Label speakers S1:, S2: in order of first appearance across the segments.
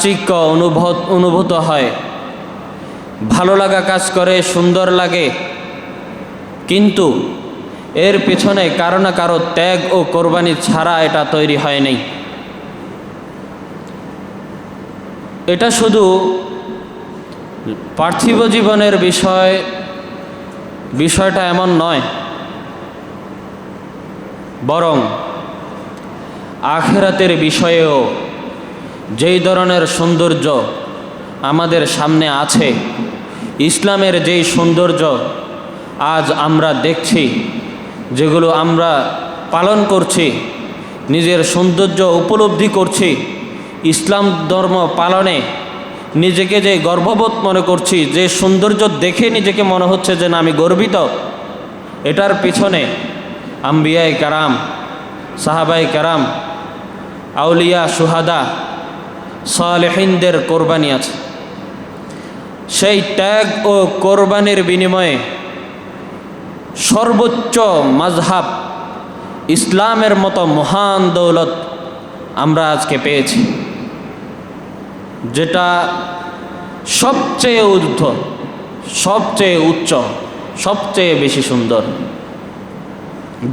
S1: চাকচিক্য অনুভূত হয়, ভালো লাগা কাজ করে, সুন্দর লাগে, কিন্তু এর পেছনে কারো না কারো ত্যাগ ও কোরবানি ছাড়া এটা তৈরি হয় নাই। এটা শুধু পার্থিব জীবনের বিষয়টা এমন নয়, বরং আখিরাতের বিষয়েও যেই ধরনের সৌন্দর্য আমাদের সামনে আছে, ইসলামের যেই সৌন্দর্য আজ আমরা দেখছি, যেগুলো আমরা পালন করছি, নিজের সৌন্দর্য উপলব্ধি করছি, ইসলাম ধর্ম পালনে নিজেকে যে গর্ববোধ মনে করছি, যে সৌন্দর্য দেখে নিজেকে মনে হচ্ছে যে না আমি গর্বিত, এটার পিছনে আম্বিয়ায়ে কেরাম, সাহাবায়ে কেরাম, আউলিয়া, সুহাদা, সালেহিনদের কোরবানি আছে। সেই ত্যাগ ও কোরবানির বিনিময়ে সর্বোচ্চ মাযহাব ইসলামের মতো মহান দৌলত আমরা আজকে পেয়েছি, যেটা সবচেয়ে ঊর্ধ্ব, সবচেয়ে উচ্চ, সবচেয়ে বেশি সুন্দর,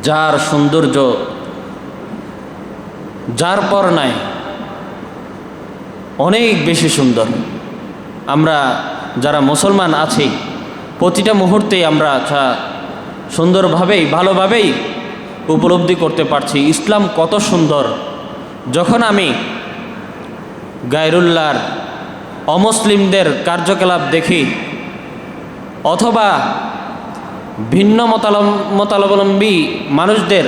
S1: যার সৌন্দর্য যার পর নাই, অনেক বেশি সুন্দর। আমরা যারা মুসলমান আছি, প্রতিটা মুহূর্তেই আমরা সুন্দরভাবেই, ভালোভাবেই উপলব্ধি করতে পারছি ইসলাম কত সুন্দর। যখন আমি গায়রুল্লাহর, অমুসলিমদের কার্যকলাপ দেখি, অথবা ভিন্ন মতাবলম্বী মানুষদের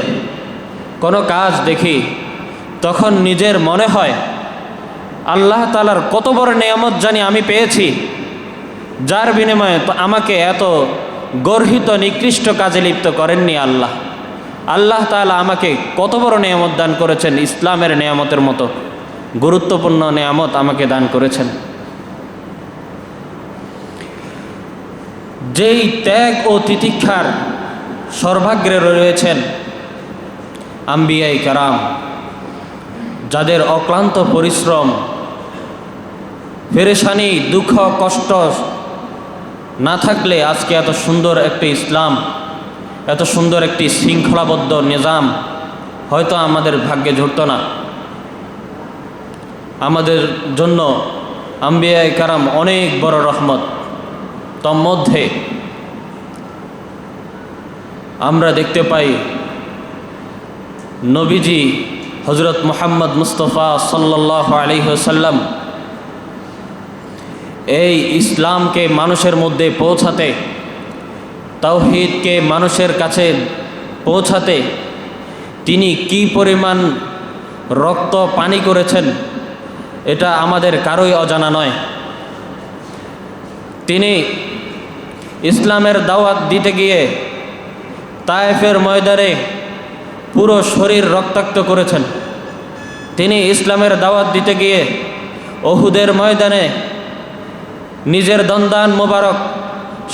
S1: কোনো কাজ দেখি, তখন নিজের মনে হয় আল্লাহ তাআলার কত বড় নেয়ামত জানি আমি পেয়েছি, যার বিনিময়ে আমাকে এত গর্হিত নিকৃষ্ট কাজে লিপ্ত করেননি আল্লাহ। আল্লাহ তাআলা আমাকে কত বড় নেয়ামত দান করেছেন, ইসলামের নেয়ামতের মতো গুরুত্বপূর্ণ নেয়ামত আমাকে দান করেছেন। যেই ত্যাগ ও তিতিক্ষার সর্বাগ্রে রয়েছেন আম্বিয়ায়ে কেরাম, যাদের অক্লান্ত পরিশ্রম, পেরেশানি, দুঃখ, কষ্ট না থাকলে আজকে এত সুন্দর একটি ইসলাম, এত সুন্দর একটি শৃঙ্খলাবদ্ধ নিজাম হয়তো আমাদের ভাগ্যে জুটত না। আমাদের জন্য আম্বিয়ায়ে কেরাম অনেক বড় রহমত। তন্মধ্যে আমরা দেখতে পাই নবীজি হযরত মুহাম্মদ মুস্তাফা সাল্লাল্লাহু আলাইহি ওয়াসাল্লাম এই ইসলামকে মানুষের মধ্যে পৌঁছাতে, তাওহীদকে মানুষের কাছে পৌঁছাতে তিনি কি পরিমাণ রক্ত পানি করেছেন, এটা আমাদের কারোই অজানা নয়। তিনি ইসলামের দাওয়াত দিতে গিয়ে তায়েফের ময়দানে পুরো শরীর রক্তাক্ত করেছেন। তিনি ইসলামের দাওয়াত দিতে গিয়ে উহুদের ময়দানে নিজের দন্দান মোবারক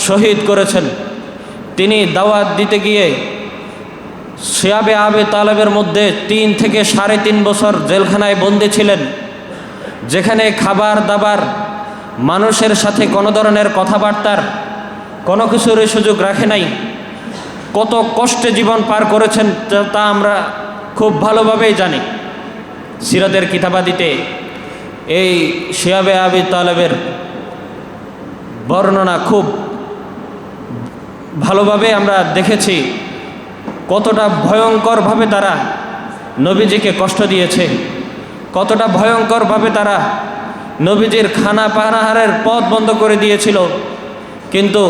S1: শহীদ করেছেন। তিনি দাওয়াত দিতে গিয়ে শিয়াবে আবি তালেবের মধ্যে 3 থেকে 3.5 বছর জেলখানায় বন্দী ছিলেন, যেখানে খাবার দাবার, মানুষের সাথে কোনো ধরনের কথাবার্তার কোনো কিছুরই সুযোগ রাখে নাই। কত কষ্টে জীবন পার করেছেন তা আমরা খুব ভালোভাবেই জানি। সিরাতের কিতাবাদিতে এই শিয়াবে আবি তালেবের বর্ণনা খুব ভালোভাবে আমরা দেখেছি, কতটা ভয়ঙ্করভাবে তারা নবীজিকে কষ্ট দিয়েছে, কতটা ভয়ঙ্করভাবে তারা নবীজির খানা পানাহারের পথ বন্ধ করে দিয়েছিল। কিন্তু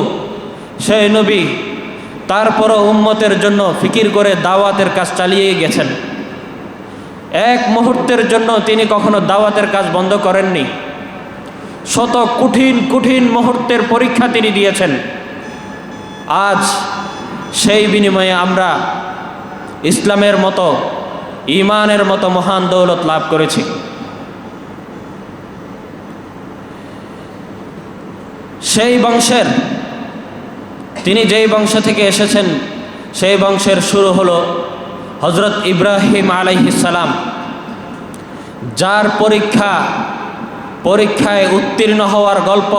S1: সেই নবী তারপরও উম্মতের জন্য ফিকির করে দাওয়াতের কাজ চালিয়ে গেছেন। এক মুহূর্তের জন্য তিনি কখনো দাওয়াতের কাজ বন্ধ করেননি। শত কঠিন কঠিন মুহূর্তের পরীক্ষা তিনি দিয়েছেন। আজ সেই বিনিময়ে আমরা ইসলামের মতো, ঈমানের মতো মহান দৌলত লাভ করেছি। সেই বংশের, তিনি যেই বংশ থেকে এসেছেন সেই বংশের শুরু হলো হযরত ইব্রাহিম আলাইহিস সালাম, যার পরীক্ষা পরীক্ষায় উত্তীর্ণ হওয়ার গল্প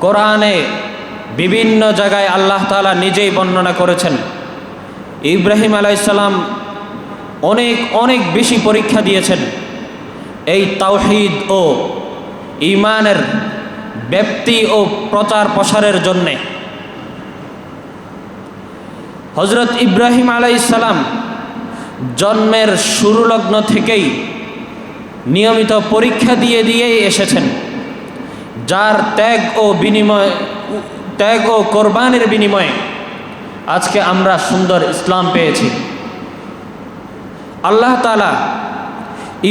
S1: কোরআনে বিভিন্ন জায়গায় আল্লাহ তাআলা নিজেই বর্ণনা করেছেন। ইব্রাহিম আলাইহিস সালাম অনেক অনেক বেশি পরীক্ষা দিয়েছেন এই তাওহীদ ও ঈমানের ব্যাপ্তি ও প্রচার প্রসারের জন্যে। হযরত ইব্রাহিম আলাইহিস সালাম জন্মের শুরু লগ্ন থেকেই নিয়মিত পরীক্ষা দিয়েই এসেছেন, যার ত্যাগ ও কোরবানির বিনিময়ে আজকে আমরা সুন্দর ইসলাম পেয়েছি। আল্লাহ তাআলা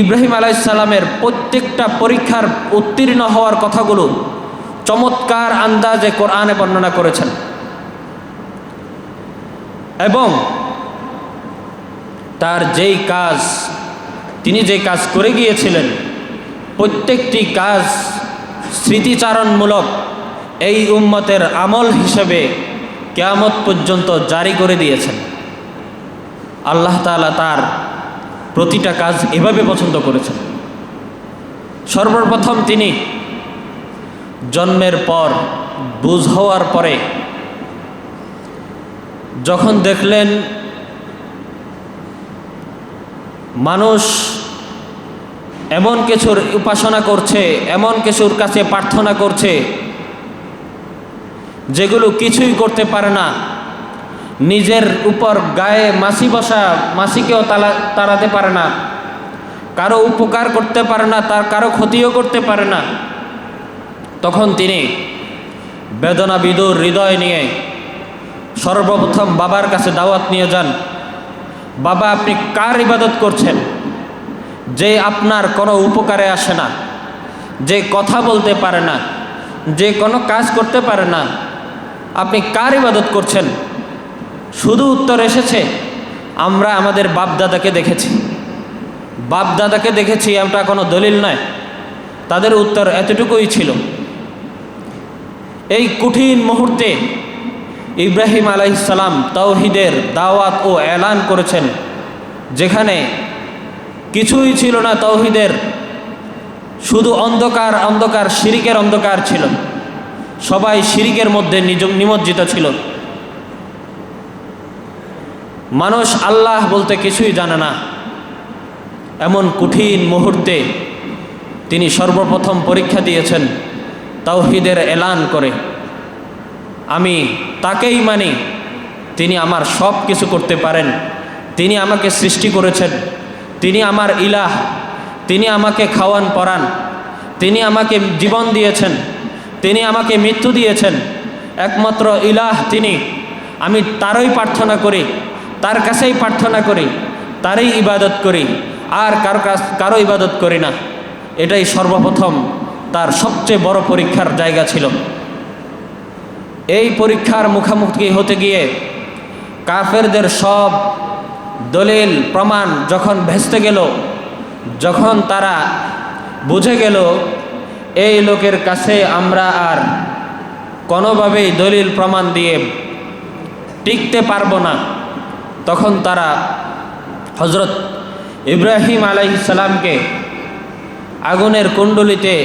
S1: ইব্রাহিম আলাইহিস সালামের প্রত্যেকটা পরীক্ষার উত্তীর্ণ হওয়ার কথাগুলো চমৎকার আন্দাজে কোরআনে বর্ণনা করেছেন এবং তার তিনি যেই কাজ করে গিয়েছিলেন প্রত্যেকটি কাজ স্মৃতিচারণমূলক এই উম্মতের আমল হিসেবে কিয়ামত পর্যন্ত জারি করে দিয়েছেন। আল্লাহ তাআলা তার প্রতিটা কাজ এভাবে পছন্দ করেছেন। সর্বপ্রথম তিনি জন্মের পর বুঝ হওয়ার পরে যখন দেখলেন মানুষ এমন কিছুর উপাসনা করছে, এমন কিছুর কাছে প্রার্থনা করছে যেগুলো কিছুই করতে পারে না, নিজের উপর গায়ে মাছি বসা মাছিকেও তাড়াতে পারে না, কারো উপকার করতে পারে না, তার কারো ক্ষতিও করতে পারে না, তখন তিনি বেদনা বিদুর হৃদয় নিয়ে সর্বপ্রথম বাবার কাছে দাওয়াত নিয়ে যান। বাবা, আপনি কার ইবাদত করছেন যে আপনার কোনো উপকারে আসে না, যে কথা বলতে পারে না, যে কোনো কাজ করতে পারে না, আপনি কার ইবাদত করছেন? শুধু উত্তর এসেছে, আমরা আমাদের বাপদাদাকে দেখেছি। বাপদাদাকে দেখেছি, এটা কোনো দলিল নয়। তাদের উত্তর এতটুকুই ছিল। এই কঠিন মুহূর্তে ইব্রাহিম আলাইহিস সালাম তাওহীদের দাওয়াত ও এলান করেছেন, যেখানে কিছুই ছিল না তাওহীদের, শুধু অন্ধকার অন্ধকার শিরিকের অন্ধকার ছিল। সবাই শিরিকের মধ্যে নিমজ্জিত ছিল। মানুষ আল্লাহ বলতে কিছুই জানে না। এমন কঠিন মুহূর্তে তিনি সর্বপ্রথম পরীক্ষা দিয়েছেন তাওহীদের এলান করে, আমি তাকেই মানি, তিনি আমার সব কিছু করতে পারেন, তিনি আমাকে সৃষ্টি করেছেন, তিনি আমার ইলাহ, তিনি আমাকে খাওয়ান পরান, তিনি আমাকে জীবন দিয়েছেন, তিনি আমাকে মৃত্যু দিয়েছেন, একমাত্র ইলাহ তিনি। আমি তারই প্রার্থনা করি, তার কাছেই প্রার্থনা করি, তারই ইবাদত করি, আর কারো ইবাদত করি না। এটাই সর্বপ্রথম তার সবচেয়ে বড় পরীক্ষার জায়গা ছিল। এই পরীক্ষার মুখোমুখি হতে গিয়ে কাফেরদের সব দলিল প্রমাণ যখন ভেস্তে গেল, যখন তারা বুঝে গেল এই লোকের কাছে আমরা আর কোনোভাবেই দলিল প্রমাণ দিয়ে টিকতে পারবো না, তখন তারা হযরত ইব্রাহিম আলাইহিস সালামকে আগুনের কুণ্ডলিতে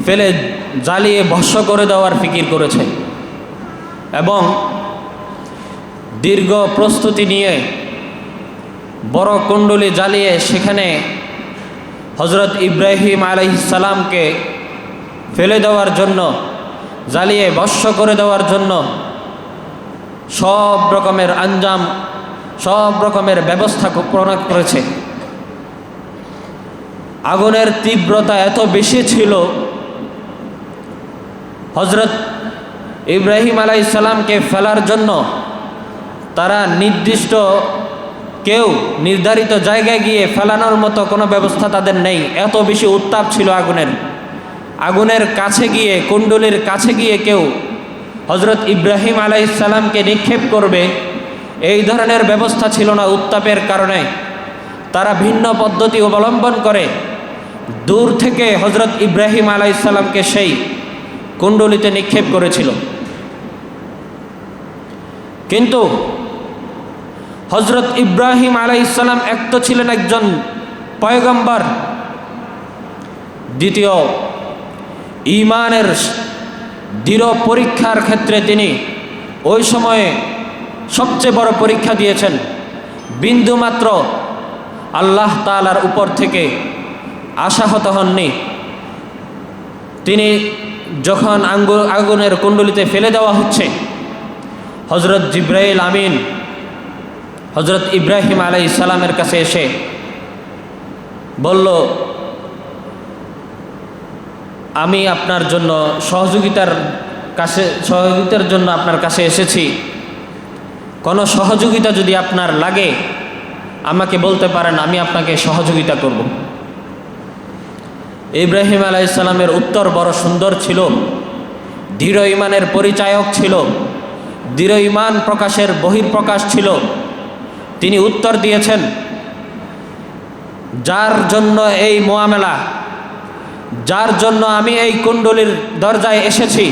S1: ফেলে জ্বালিয়ে ভস্ম করে দেওয়ার ফিকির করেছে এবং দীর্ঘ প্রস্তুতি নিয়ে বড় কুণ্ডলি জ্বালিয়ে সেখানে হযরত ইব্রাহিম আলাইহিস সালামকে ফেলে দেওয়ার জন্য, জ্বালিয়ে ভস্ম করে দেওয়ার জন্য সব রকমের আঞ্জাম, সব রকমের ব্যবস্থা প্রণয়ন করেছে। আগুনের তীব্রতা এত বেশি ছিল, হযরত ইব্রাহিম আলাইহিস সালামকে ফেলার জন্য তারা নির্ধারিত জায়গায় গিয়ে ফেলানোর মতো কোনো ব্যবস্থা তাদের নেই। এত বেশি উত্তাপ ছিল আগুনের কাছে গিয়ে, কুণ্ডলীর কাছে গিয়ে কেউ হযরত ইব্রাহিম আলাইহিস সালামকে নিক্ষেপ করবে, এই ধরনের ব্যবস্থা ছিল না। উত্তাপের কারণে তারা ভিন্ন পদ্ধতি অবলম্বন করে দূর থেকে হযরত ইব্রাহিম আলাইহিস সালামকে সেই কুণ্ডলিতে নিক্ষেপ করেছিল। কিন্তু হযরত ইব্রাহিম আলাইহিস সালাম এক তো ছিলেন একজন পয়গম্বর, দ্বিতীয় ঈমানের দৃঢ় পরীক্ষার ক্ষেত্রে তিনি ওই সময়ে সবচেয়ে বড় পরীক্ষা দিয়েছেন। বিন্দুমাত্র আল্লাহ তাআলার উপর থেকে আশাহত হননি। তিনি যখন আগুনের কুণ্ডলিতে ফেলে দেওয়া হচ্ছে, হযরত জিবরাইল আমিন হযরত ইব্রাহিম আলাইহিস সালামের কাছে এসে বলল, আমি আপনার জন্য সহযোগিতার জন্য আপনার কাছে এসেছি। কোনো সহযোগিতা যদি আপনার লাগে আমাকে বলতে পারেন, আমি আপনাকে সহযোগিতা করব। ইব্রাহিম আলাইহিস সালামের উত্তর বড় সুন্দর ছিল, দৃঢ় ঈমানের পরিচায়ক ছিল, দৃঢ় ঈমান প্রকাশের বহির্প্রকাশ ছিল। তিনি উত্তর দিয়েছেন, যার জন্য এই মুআমেলা, যার জন্য আমি এই কুণ্ডলীর দরজায় এসেছি,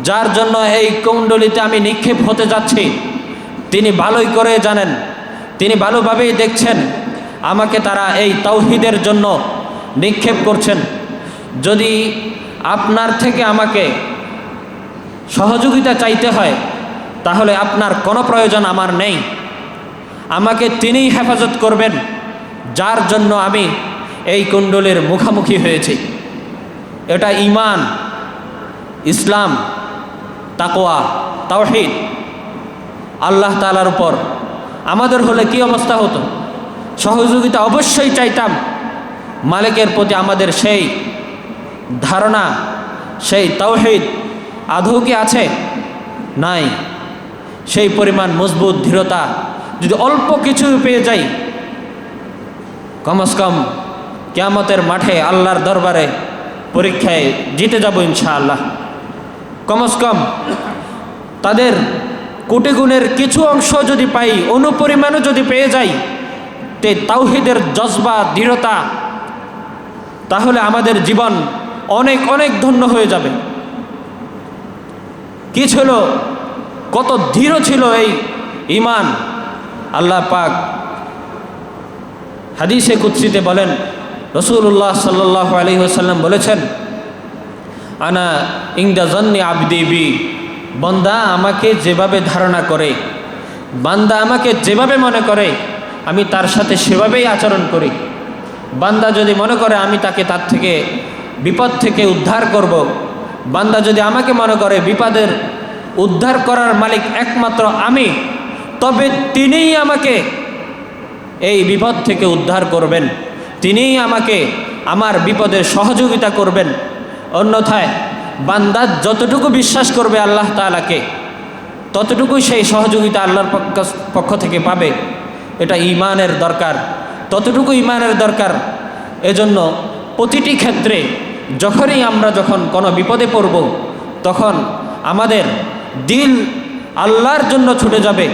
S1: যার জন্য এই কুণ্ডলিতে আমি নিক্ষেপ হতে যাচ্ছি, তিনি ভালোই করে জানেন, তিনি ভালোভাবেই দেখছেন আমাকে তারা এই তাওহীদের জন্য নিক্ষেপ করছেন। যদি আপনার থেকে আমাকে সহযোগিতা চাইতে হয় তাহলে আপনার কোনো প্রয়োজন আমার নেই। আমাকে তিনিই হেফাজত করবেন যার জন্য আমি এই কুণ্ডলীর মুখামুখি হয়েছি। এটা ঈমান, ইসলাম, তাকওয়া, তাওহীদ। আল্লাহ তাআলার উপর আমাদের হলে কি অবস্থা হতো? সহযোগিতা অবশ্যই চাইতাম। মালিকের প্রতি আমাদের সেই ধারণা, সেই তাওহীদ আদৌ কি আছে? নাই। সেই পরিমাণ মজবুত দৃঢ়তা যদি অল্প কিছু পেয়ে যাই, কমস কম কিয়ামতের মাঠে আল্লাহর দরবারে পরীক্ষায় জিতে যাব ইনশাআল্লাহ। কমস কম তাদের কোটি গুণের কিছু অংশ যদি পাই, অনুপরিমাণও যদি পেয়ে যাই তে তাওহীদের জজবা, দৃঢ়তা, তাহলে আমাদের জীবন অনেক অনেক ধন্য হয়ে যাবে। কি ছিল, কত দৃঢ় ছিল এই ঈমান! আল্লাহ পাক হাদিসে কুদসিতে বলেন, রাসূলুল্লাহ সাল্লাল্লাহু আলাইহি ওয়াসাল্লাম বলেছেন, আনা ইনদা যান্নি আবদি বি, বান্দা আমাকে যেভাবে ধারণা করে, বান্দা আমাকে যেভাবে মনে করে, আমি তার সাথে সেভাবেই আচরণ করি। বান্দা যদি মনে করে আমি তাকে তার থেকে বিপদ থেকে উদ্ধার করব, বান্দা যদি আমাকে মনে করে বিপদের উদ্ধার করার মালিক একমাত্র আমি, তবে তিনিই আমাকে এই বিপদ থেকে উদ্ধার করবেন, তিনিই আমাকে আমার বিপদের সহযোগিতা করবেন। অন্যথায় বান্দা যতটুকু বিশ্বাস করবে আল্লাহ তাআলাকে, ততটুকুই সেই সহযোগিতা আল্লাহর পক্ষ থেকে পাবে। এটা ঈমানের দরকার, ততটুকু ঈমানের দরকার। এজন্য প্রতিটি ক্ষেত্রে যখনই আমরা কোনো বিপদে পড়ব, তখন আমাদের দিল আল্লাহর জন্য ছুটে যাবে,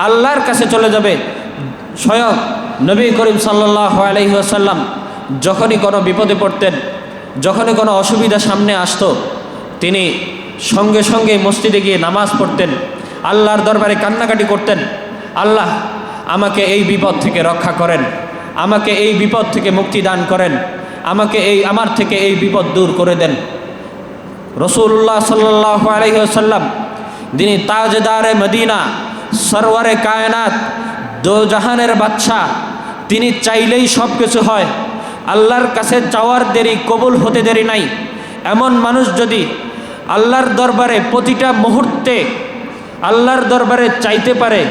S1: আল্লাহর কাছে চলে যাবে। স্বয়ং নবী করিম সাল্লাল্লাহু আলাইহি ওয়াসাল্লাম যখনই কোনো বিপদে পড়তেন, যখনই কোনো অসুবিধা সামনে আসতো, তিনি সঙ্গে সঙ্গে মসজিদে গিয়ে নামাজ পড়তেন, আল্লাহর দরবারে কান্নাকাটি করতেন, আল্লাহ আমাকে এই বিপদ থেকে রক্ষা করেন, আমাকে এই বিপদ থেকে মুক্তি দান করেন, আমাকে আমার থেকে এই বিপদ দূর করে দেন। রাসূলুল্লাহ সাল্লাল্লাহু আলাইহি ওয়াসাল্লাম যিনি তাজদারে মদিনা, সরওয়ারে কায়নাত, দো জাহানের বাদশা, তিনি চাইলেই সব কিছু হয়। আল্লাহর কাছে চাওয়ার দেরি, কবুল হতে দেরি নাই। এমন মানুষ যদি আল্লাহর দরবারে প্রতিটা মুহূর্তে আল্লাহর দরবারে চাইতে পারে,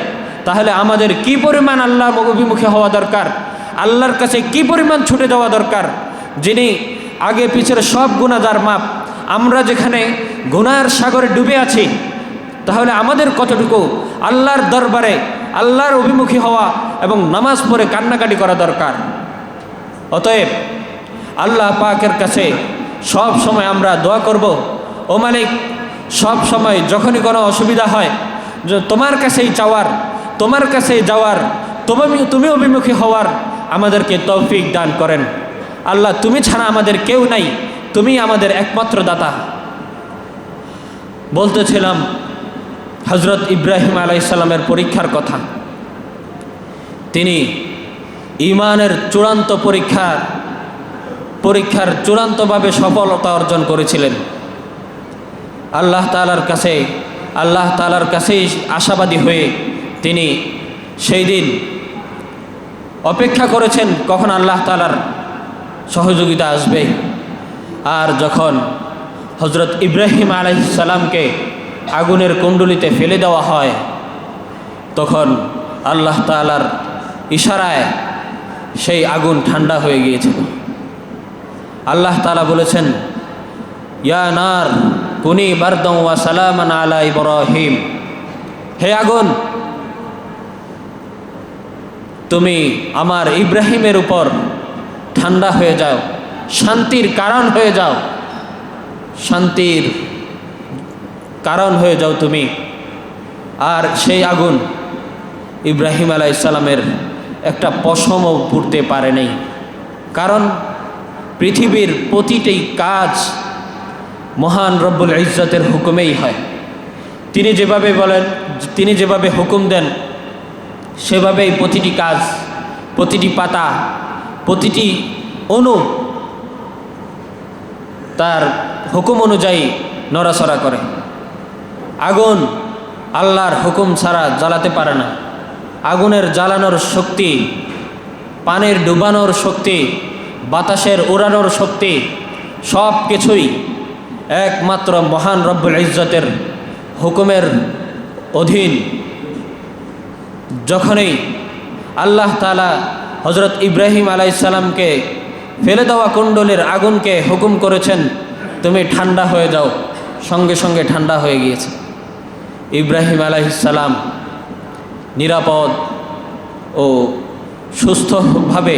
S1: তাহলে আমাদের কি পরিমাণ আল্লাহর অভিমুখে হওয়া দরকার, আল্লাহর কাছে কি পরিমাণ ছুটে যাওয়া দরকার, যিনি আগে পিছের সব গুনাহগার মাপ। আমরা যেখানে গুনাহের সাগরে ডুবে আছি, তাহলে আমাদের কতটুকু আল্লাহর দরবারে আল্লাহর অভিমুখী হওয়া এবং নামাজ পড়ে কান্নাকাটি করা দরকার। অতএব আল্লাহ পাকের কাছে সব সময় আমরা দোয়া করব, ও মালিক, সব সময় যখনই কোনো অসুবিধা হয়, তোমার কাছেই চাওয়ার, তোমার কাছেই যাওয়ার, তুমি অভিমুখী হওয়ার আমাদেরকে তৌফিক দান করেন। আল্লাহ, তুমি ছাড়া আমাদের কেউ নাই, তুমি আমাদের একমাত্র দাতা। বলতেছিলাম হযরত ইব্রাহিম আলাইহিস সালামের পরীক্ষার কথা। তিনি ঈমানের চূড়ান্ত পরীক্ষার চূড়ান্তভাবে সফলতা অর্জন করেছিলেন। আল্লাহ তাআলার কাছেই আশাবাদী হয়ে তিনি সেই দিন অপেক্ষা করেছেন কখন আল্লাহ তাআলার সহযোগিতা আসবে। আর যখন হযরত ইব্রাহিম আলাইহিস সালামকে আগুনের কুণ্ডলিতে ফেলে দেওয়া হয়, তখন আল্লাহ তাআলার ইশারায় সেই আগুন ঠান্ডা হয়ে গিয়েছিল। আল্লাহ তাআলা বলেছেন, ইয়া নার কুনি বারদান ওয়া সালামান আলা ইব্রাহিম, হে আগুন তুমি আমার ইব্রাহিমের উপর ঠান্ডা হয়ে যাও, শান্তির কারণ হয়ে যাও, শান্তির কারণ হয়ে যাও তুমি। আর সেই আগুন ইব্রাহিম আলাইহিস সালামের একটা পশমও পুড়তে পারে নাই, কারণ পৃথিবীর প্রতিটি কাজ মহান রব্বুল ইজ্জতের হুকুমেই হয়। তিনি যেভাবে বলেন, তিনি যেভাবে হুকুম দেন, সেভাবেই প্রতিটি কাজ, প্রতিটি পাতা, প্রতিটি অণু তার হুকুম অনুযায়ী নড়াচড়া করে। আগুন আল্লাহর হুকুম ছাড়া জ্বালাতে পারে না। আগুনের জ্বালানোর শক্তি, পানির ডুবানোর শক্তি, বাতাসের উড়ানোর শক্তি, সব কিছুই একমাত্র মহান রব্বুল ইজ্জতের হুকুমের অধীন। যখনই আল্লাহ তাআলা হযরত ইব্রাহিম আলাইহিস সালামকে ফেলে দেওয়া কুণ্ডলীর আগুনকে হুকুম করেছেন তুমি ঠান্ডা হয়ে যাও, সঙ্গে সঙ্গে ঠান্ডা হয়ে গিয়েছে। ইব্রাহিম আলাইহিস সালাম নিরাপদ ও সুস্থভাবে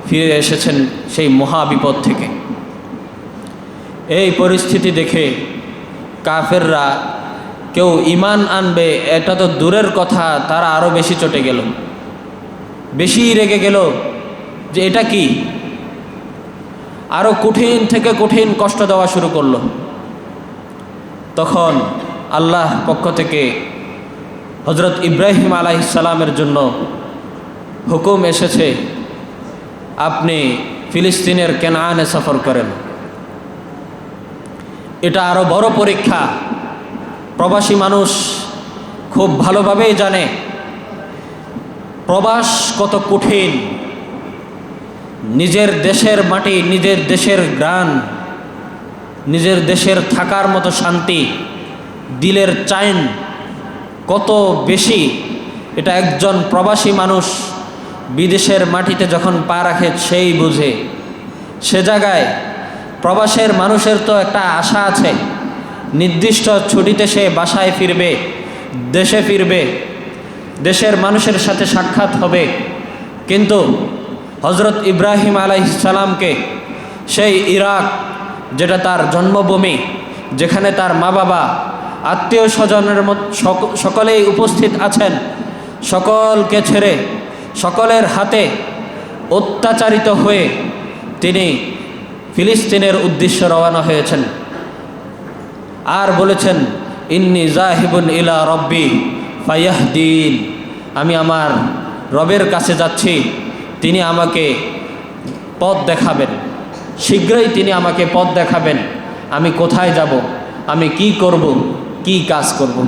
S1: ফিরে এসেছেন সেই মহাবিপদ থেকে। এই পরিস্থিতি দেখে কাফেররা কেউ ঈমান আনবে এটা তো দূরের কথা, তারা আরও বেশি চটে গেল, বেশি রেগে গেল যে এটা কি, আরও কঠিন থেকে কঠিন কষ্ট দেওয়া শুরু করলো। তখন আল্লাহর পক্ষ থেকে হযরত ইব্রাহিম আলাইহিস সালামের জন্য হুকুম এসেছে, আপনি ফিলিস্তিনের কেনানে সফর করেন। এটা আরও বড় পরীক্ষা। প্রবাসী মানুষ খুব ভালোভাবেই জানে প্রবাস কত কঠিন। নিজের দেশের মাটি, নিজের দেশের গ্রাম, নিজের দেশের থাকার মতো শান্তি, দিলের চাইন কত বেশি, এটা একজন প্রবাসী মানুষ বিদেশের মাটিতে যখন পা রাখে সেই বুঝে। সে জায়গায় প্রবাসের মানুষের তো একটা আশা আছে, নির্দিষ্ট ছুটিতে সে বাসায় ফিরবে, দেশে ফিরবে, দেশের মানুষের সাথে সাক্ষাৎ হবে। কিন্তু হযরত ইব্রাহিম আলাইহিস সালামকে সেই ইরাক, যেটা তার জন্মভূমি, যেখানে তার মা বাবা, আত্মীয় স্বজনের সকলেই উপস্থিত আছেন, সকলকে ছেড়ে সকলের হাতে অত্যাচারিত হয়ে তিনি ফিলিস্তিনের উদ্দেশ্যে রওনা হয়েছেন। আর বলেছেন, ইন্নী জাহিবুন ইলা রব্বি ফায়াহদিন, আমি আমার রবের কাছে যাচ্ছি, তিনি আমাকে পথ দেখাবেন, শীঘ্রই তিনি আমাকে পথ দেখাবেন, আমি কোথায় যাব, আমি কি করব, কি কাজ করব।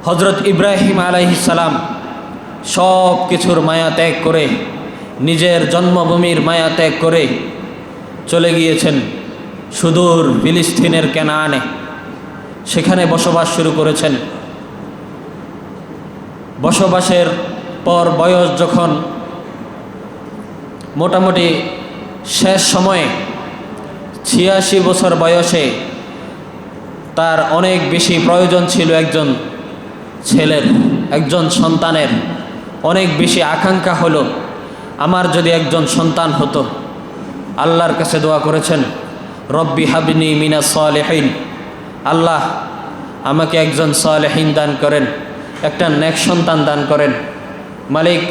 S1: হযরত ইব্রাহিম আলাইহিস সালাম সব কিছুর মায়া ত্যাগ করে, নিজের জন্মভূমির মায়া ত্যাগ করে চলে গিয়েছেন সুদূর ফিলিস্তিনের কেনানে। সেখানে বসবাস শুরু করেছেন। বসবাসের পর বয়স যখন মোটামুটি শেষ সময়ে 86 বছর বয়সে তার অনেক বেশি প্রয়োজন ছিল একজন ছেলের, একজন সন্তানের। অনেক বেশি আকাঙ্ক্ষা হলো আমার যদি একজন সন্তান হতো। আল্লাহর কাছে দোয়া করেছেন, রব্বি হাবনি মিনাস সালিহিন, আল্লাহ আমাকে একজন সালেহিন দান করেন, একটা নেক সন্তান দান করেন। মালিক,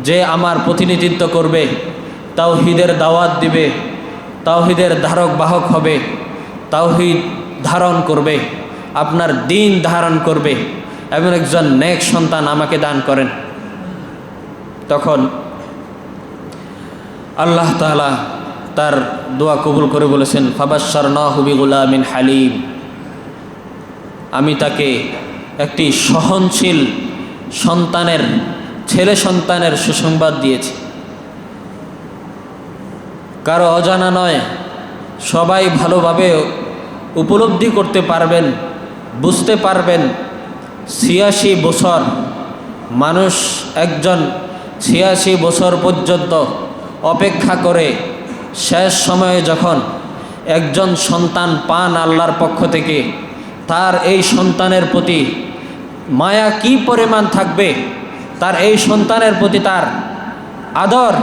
S1: যে আমার প্রতিনিধিত্ব করবে, তাওহীদের দাওয়াত দিবে, তাওহীদের ধারক বাহক হবে, তাওহীদ ধারণ করবে, আপনার দ্বীন ধারণ করবে, এমন একজন নেক সন্তান আমাকে দান করেন। তখন আল্লাহ তাআলা তার দোয়া কবুল করে বলেছেন, ফাবাশশারনাহু বিগুলামিন হালিম, আমি তাকে একটি সহনশীল সন্তানের, ছেলে সন্তানের সুসংবাদ দিয়েছি। কারো অজানা নয়, সবাই ভালোভাবে উপলব্ধি করতে পারবেন, বুঝতে পারবেন ৮৬ বছর মানুষ একজন ৮৬ বছর পর্যন্ত অপেক্ষা করে শেষ সময়ে যখন একজন সন্তান পান আল্লাহর পক্ষ থেকে, তার এই সন্তানের প্রতি মায়া কি পরিমাণ থাকবে, তার এই সন্তানের প্রতি তার আদর,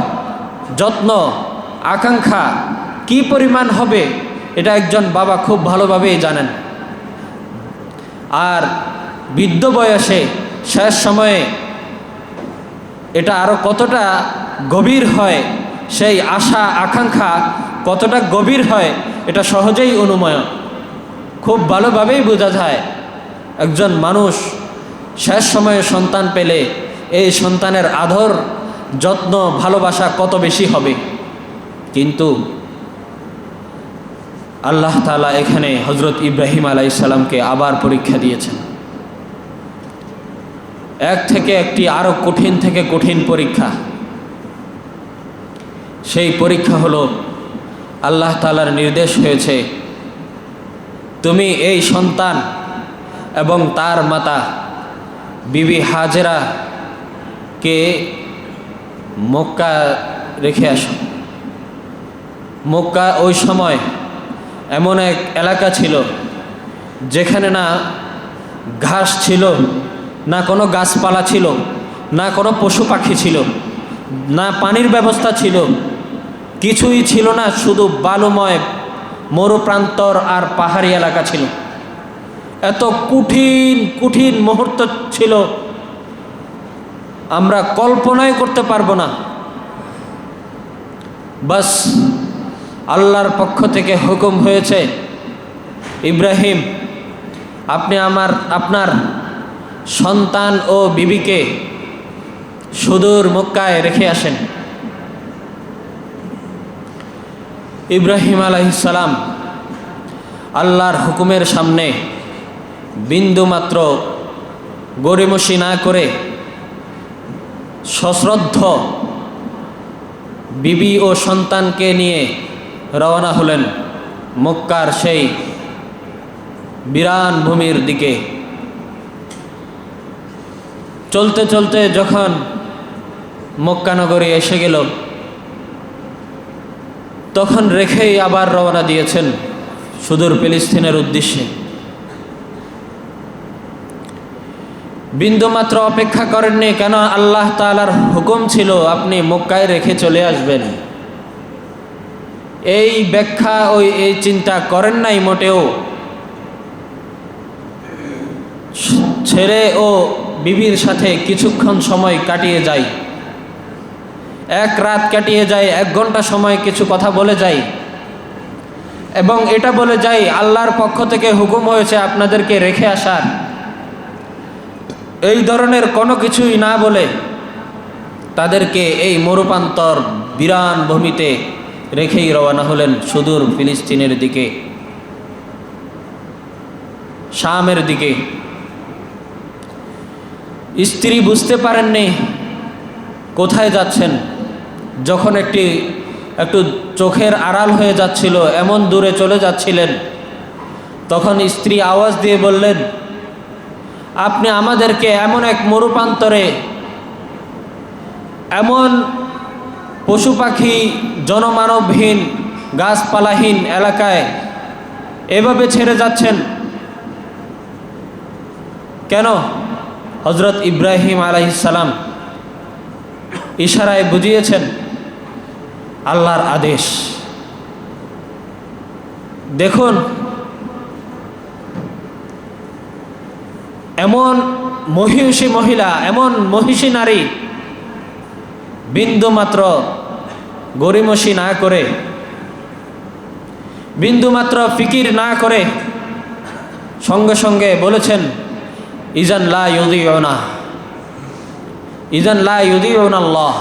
S1: যত্ন, আকাঙ্ক্ষা কি পরিমাণ হবে, এটা একজন বাবা খুব ভালোভাবেই জানেন। আর বৃদ্ধ বয়সে শেষ সময়ে এটা আরও কতটা গভীর হয়, সেই আশা আকাঙ্ক্ষা কতটা গভীর হয়, এটা সহজেই অনুমেয়, খুব ভালোভাবেই বোঝা যায়। একজন মানুষ শেষ সময়ে সন্তান পেলে এই সন্তানের আদর, যত্ন, ভালোবাসা কত বেশি হবে। কিন্তু আল্লাহ তাআলা এখানে হযরত ইব্রাহিম আলাইহিস সালামকে আবার পরীক্ষা দিয়েছেন। এক থেকে একটি আরো কঠিন থেকে কঠিন পরীক্ষা। সেই পরীক্ষা হলো, আল্লাহ তাআলার নির্দেশ হয়েছে, তুমি এই সন্তান এবং তার মাতা বিবি হাজেরাকে মক্কা রেখে আসো। মক্কা ওই সময় এমন এক এলাকা ছিল যেখানে না ঘাস ছিল, না কোনো গাছপালা ছিল, না কোনো পশু পাখি ছিল, না পানির ব্যবস্থা ছিল, কিছুই ছিল না, শুধু বালুময় মরুপ্রান্তর আর পাহাড়ি এলাকা ছিল। এত কঠিন কঠিন মুহূর্ত ছিল, আমরা কল্পনাই করতে পারবো না। বাস আল্লাহর পক্ষ থেকে হুকুম হয়েছে, ইব্রাহিম, আপনি আপনার সন্তান ও বিবিকে সুদূর মক্কায় রেখে আসেন। ইব্রাহিম আলাইহিস সালাম আল্লাহর হুকুমের সামনে বিন্দুমাত্র গড়িমসি না করে সশ্রদ্ধ বিবি ও সন্তানকে নিয়ে রওনা হলেন মক্কার সেই বিরান ভূমির দিকে। চলতে চলতে যখন মক্কা নগরী এসে গেল, তখন রেখেই আবার রওনা দিয়েছেন সুদূর ফিলিস্তিনের উদ্দেশ্যে। বিন্দুমাত্র অপেক্ষা করেননি, কেন আল্লাহ তাআলার হুকুম ছিল আপনি মক্কায় রেখে চলে আসবেন। এই ব্যাখ্যা এই চিন্তা করেন নাই মোটেও। ছেলে ও বিবির সাথে কিছুক্ষণ সময় কাটিয়ে যায়, এক রাত কাটিয়ে যায়, 1 ঘন্টা সময় কিছু কথা বলে যায় এবং এটা বলে যায় আল্লাহর পক্ষ থেকে হুকুম হয়েছে আপনাদেরকে রেখে আসার। এই ধরনের কোনো কিছুই না বলে তাদেরকে এই মরুপ্রান্তর বিরান ভূমিতে রেখেই রওনা হলেন সুদূর ফিলিস্তিনের দিকে, শামের দিকে। স্ত্রী বুঝতে পারেননি কোথায় যাচ্ছেন। যখন একটু চোখের আড়াল হয়ে যাচ্ছিল, এমন দূরে চলে যাচ্ছিলেন, তখন স্ত্রী আওয়াজ দিয়ে বললেন, আপনি আমাদেরকে এমন এক মরুপ্রান্তরে, এমন পশু পাখি জনমানবহীন গাছপালাহীন এলাকায় এভাবে ছেড়ে যাচ্ছেন কেন? হযরত ইব্রাহিম আলাইহিস সালাম ইশারায় বুঝিয়েছেন আল্লাহর আদেশ। দেখুন, এমন মহিষী মহিলা, এমন মহিষী নারী বিন্দুমাত্র গড়িমসি না করে, বিন্দুমাত্র ফিকির না করে সঙ্গে সঙ্গে বলেছেন, ইজান লা ইউযিউনা আল্লাহ,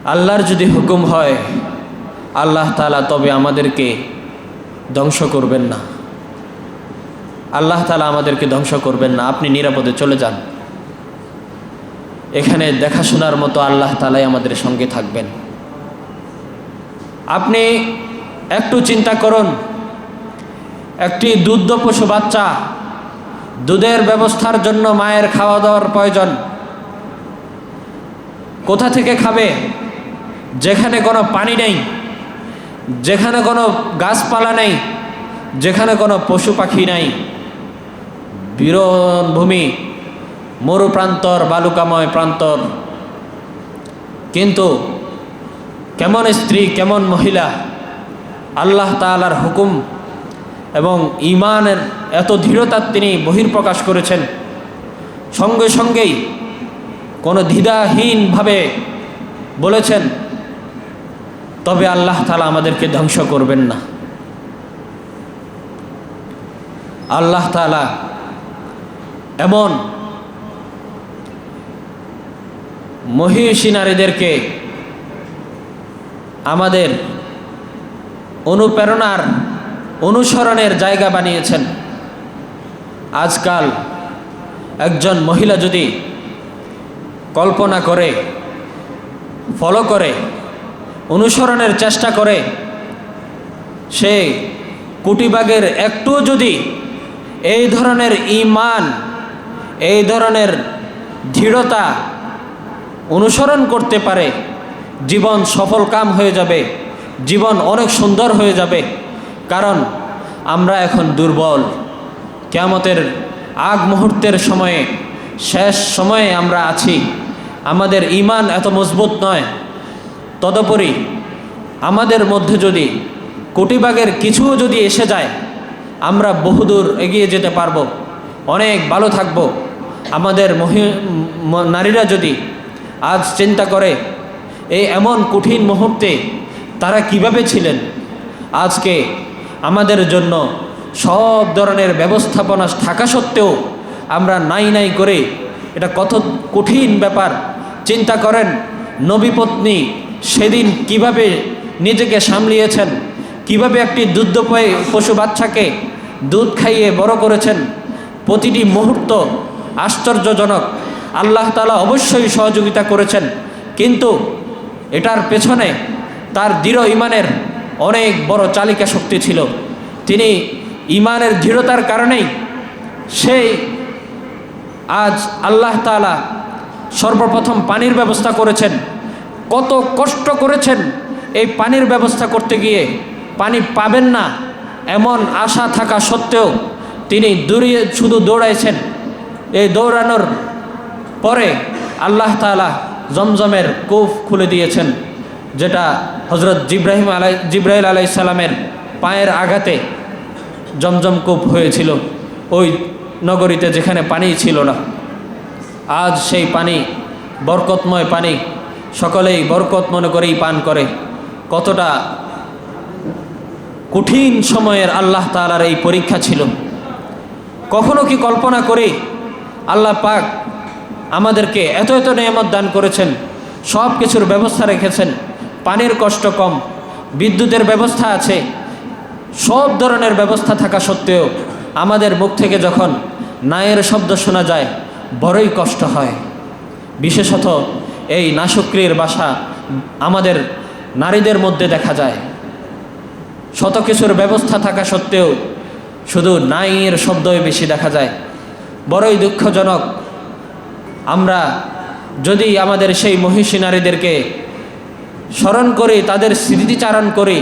S1: আল্লাহর যদি হুকুম হয় আল্লাহ তাআলা তবে আমাদেরকে ধ্বংস করবেন না। আল্লাহ তাআলা আমাদেরকে ধ্বংস করবেন না। আপনি নিরাপদে চলে যান। এখানে দেখাশোনার মতো আল্লাহ তাআলাই আমাদের সঙ্গে থাকবেন। আপনি একটু চিন্তা করুন, একটি দুগ্ধ পশু বাচ্চা, দুধের ব্যবস্থার জন্য মায়ের খাওয়া দাওয়ার প্রয়োজন। কোথা থেকে খাবে? যেখানে কোনো পানি নেই, যেখানে কোনো গাছপালা নেই, যেখানে কোনো পশু পাখি নাই, বিরন ভূমি, মরু প্রান্তর, বালুকাময় প্রান্তর। কিন্তু কেমন স্ত্রী, কেমন মহিলা আল্লাহ তাআলার হুকুম এবং ঈমানের এত দৃঢ়তার তিনি বহির্প্রকাশ করেছেন, সঙ্গে সঙ্গেই কোনো দ্বিধাহীনভাবে বলেছেন, তবে আল্লাহ তাআলা আমাদেরকে ধ্বংস করবেন না। আল্লাহ তাআলা এমন মহিষী নারীদেরকে আমাদের অনুপ্রেরণার, অনুসরণের জায়গা বানিয়েছেন। আজকাল একজন মহিলা যদি কল্পনা করে, ফলো করে, অনুসরণের চেষ্টা করে, সে কুটিবাগের একটু যদি এই ধরনের ঈমান, এই ধরনের দৃঢ়তা অনুসরণ করতে পারে, জীবন সফল কাম হয়ে যাবে, জীবন অনেক সুন্দর হয়ে যাবে। কারণ আমরা এখন দুর্বল। কিয়ামতের আগ মুহূর্তের সময়ে, শেষ সময়ে আমরা আছি। আমাদের ঈমান এত মজবুত নয়। তদুপরি আমাদের মধ্যে যদি কোটিবাগের কিছুও যদি এসে যায়, আমরা বহুদূর এগিয়ে যেতে পারবো, অনেক ভালো থাকব। আমাদের নারীরা যদি আজ চিন্তা করে এই এমন কঠিন মুহূর্তে তারা কিভাবে ছিলেন, আজকে আমাদের জন্য সব ধরনের ব্যবস্থাপনা থাকা সত্ত্বেও আমরা নাই নাই করে, এটা কত কঠিন ব্যাপার। চিন্তা করেন নবী পত্নী সেদিন কিভাবে নিজেকে সামলিয়েছেন, কিভাবে একটি দুগ্ধপেয় পশু বাচ্চাকে দুধ খাইয়ে বড় করেছেন। প্রতিটি মুহূর্ত আশ্চর্যজনক। আল্লাহ তাআলা অবশ্যই সহযোগিতা করেছেন, কিন্তু এটার পেছনে তার দৃঢ় ঈমানের অনেক বড় চালিকা শক্তি ছিল। তিনি ঈমানের দৃঢ়তার কারণেই সেই আজ আল্লাহ তাআলা সর্বপ্রথম পানির ব্যবস্থা করেছেন। কত কষ্ট করেছেন এই পানির ব্যবস্থা করতে গিয়ে। পানি পাবেন না এমন আশা থাকা সত্ত্বেও তিনি শুধু দৌড়াইছেন। এই দৌড়ানোর পরে আল্লাহ তাআলা জমজমের কূপ খুলে দিয়েছেন, যেটা হযরত জিবরাইল আলাইহিস সালামের পায়ের আঘাতে জমজম কূপ হয়েছিল ওই নগরীতে, যেখানে পানি ছিল না। আজ সেই পানি বরকতময় পানি, সকলেই বরকত মনে করেই পান করে। কতটা কঠিন সময়ের আল্লাহ তাআলার এই পরীক্ষা ছিল। কখনো কি কল্পনা করি আল্লাহ পাক আমাদেরকে এত এত নেয়ামত দান করেছেন, সব কিছুর ব্যবস্থা রেখেছেন, পানির কষ্ট কম, বিদ্যুতের ব্যবস্থা আছে, সব ধরনের ব্যবস্থা থাকা সত্ত্বেও আমাদের মুখ থেকে যখন নায়ের শব্দ শোনা যায় বড়ই কষ্ট হয়। বিশেষত এই নাশুকরির বাসা আমাদের নারীদের মধ্যে দেখা যায়। শত কিছুর ব্যবস্থা থাকা সত্ত্বেও শুধু নাইয়ের শব্দই বেশি দেখা যায়। বড়ই দুঃখজনক। আমরা যদি আমাদের সেই মহিষী নারীদেরকে স্মরণ করি, তাদের স্মৃতিচারণ করি,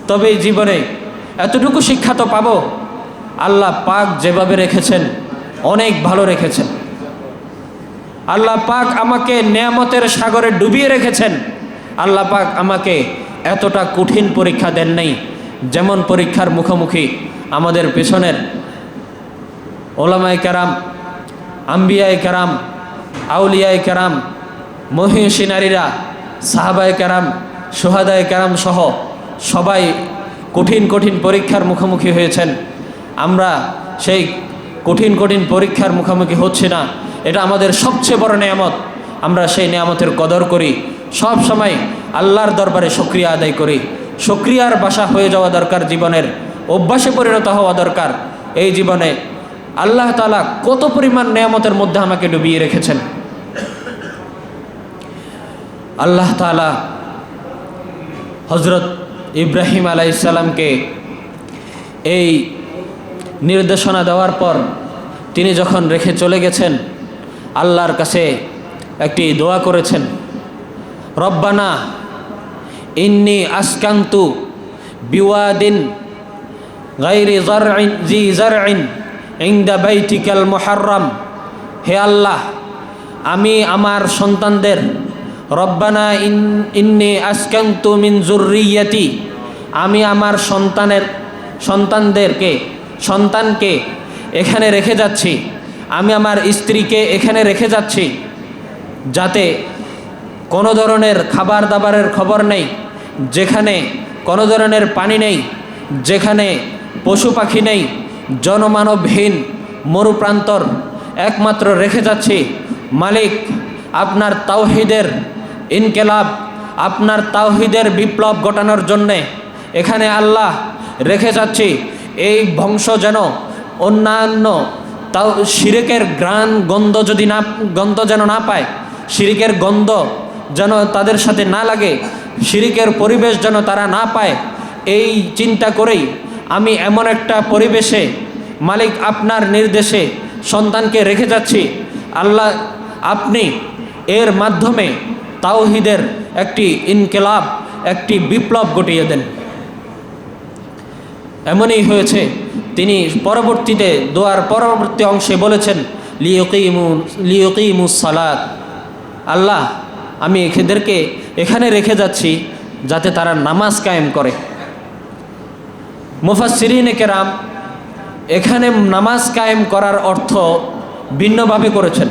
S1: তবেই জীবনে এতটুকু শিক্ষা তো পাবো, আল্লাহ পাক যেভাবে রেখেছেন অনেক ভালো রেখেছেন। আল্লাহ পাক আমাকে নেয়ামতের সাগরে ডুবিয়ে রেখেছেন। আল্লাহ পাক আমাকে এতটা কঠিন পরীক্ষা দেন নাই, যেমন পরীক্ষার মুখোমুখি আমাদের পেছনের ওলামায়ে কেরাম, আম্বিয়ায়ে কেরাম, আউলিয়ায়ে কেরাম, মহিষী নারীরা, সাহাবায়ে কেরাম, শুহাদায়ে কেরাম সহ সবাই কঠিন কঠিন পরীক্ষার মুখোমুখি হয়েছেন। আমরা সেই কঠিন কঠিন পরীক্ষার মুখোমুখি হচ্ছি না, এটা আমাদের সবচেয়ে বড় নেয়ামত। আমরা সেই নেয়ামতের কদর করি, সব সময় আল্লাহর দরবারে শুকরিয়া আদায় করি। শুকরিয়ার ভাষা হয়ে যাওয়া দরকার, জীবনের অভ্যাসে পরিণত হওয়া দরকার। এই জীবনে আল্লাহ তাআলা কত পরিমাণ নেয়ামতের মধ্যে আমাকে ডুবিয়ে রেখেছেন। আল্লাহ তাআলা হযরত ইব্রাহিম আলাইহিস সালামকে এই নির্দেশনা দেওয়ার পর তিনি যখন রেখে চলে গেছেন, আল্লাহর কাছে একটি দোয়া করেছেন, রব্বানা ইন্নী আসকান্তু বিওয়াদিন গায়রি যারইন জি যারইন ইনদা বাইতিকাল মুহাররম। হে আল্লাহ, আমি আমার সন্তানদের, রব্বানা ইন্নী আসকান্তু মিন যুররিয়াতি, আমি আমার সন্তানকে এখানে রেখে যাচ্ছি, আমি আমার স্ত্রীকে এখানে রেখে যাচ্ছি, যাতে কোনো ধরনের খাবার দাবারের খবর নেই, যেখানে কোনো ধরনের পানি নেই, যেখানে পশু পাখি নেই, জনমানবহীন মরুপ্রান্তর, একমাত্র রেখে যাচ্ছি মালিক আপনার তাওহীদের ইনকিলাব, আপনার তাওহীদের বিপ্লব ঘটানোর জন্যে এখানে আল্লাহ রেখে যাচ্ছি। এই বংশ যেন অন্যান্য তাও শিরকের গন্ধ যেন না পায়, শিরকের গন্ধ যেন তাদের সাথে না লাগে, শিরকের পরিবেশ যেন তারা না পায়, এই চিন্তা করেই আমি এমন একটা পরিবেশে মালিক আপনার নির্দেশে সন্তানকে রেখে যাচ্ছি। আল্লাহ, আপনি এর মাধ্যমে তাওহীদের একটি ইনকিলাব, একটি বিপ্লব ঘটিয়ে দেন। এমনই হয়েছে। তিনি পরবর্তীতে দোয়ার পরবর্তী অংশে বলেছেন, লিয়ুকিমুস সালাত, আল্লাহ আমি এদেরকে এখানে রেখে যাচ্ছি যাতে তারা নামাজ কায়েম করে। মুফাসসিরিনে কেরাম এখানে নামাজ কায়েম করার অর্থ ভিন্নভাবে করেছেন।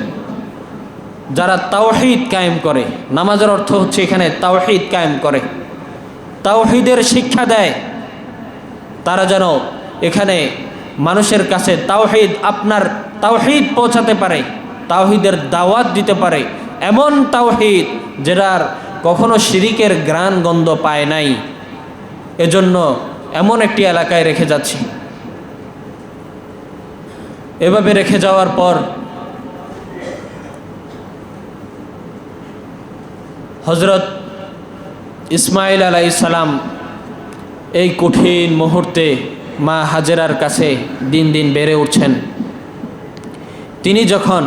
S1: যারা তাওহীদ কায়েম করে, নামাজের অর্থ হচ্ছে এখানে তাওহীদ কায়েম করে, তাওহীদের শিক্ষা দেয়, তারা যেন এখানে মানুষের কাছে আপনার তাওহীদ পৌঁছাতে পারে, তাওহীদের দাওয়াত দিতে পারে, এমন তাওহীদ যেটার কখনো শিরিকের ঘ্রাণ গন্ধ পায় নাই। এজন্য এমন একটি এলাকায় রেখে যাচ্ছি। এভাবে রেখে যাওয়ার পর হযরত ইসমাঈল আলাইহিস সালাম এই কঠিন মুহূর্তে মা হাজেরার কাছে দিন দিন বেড়ে উঠছেন। তিনি যখন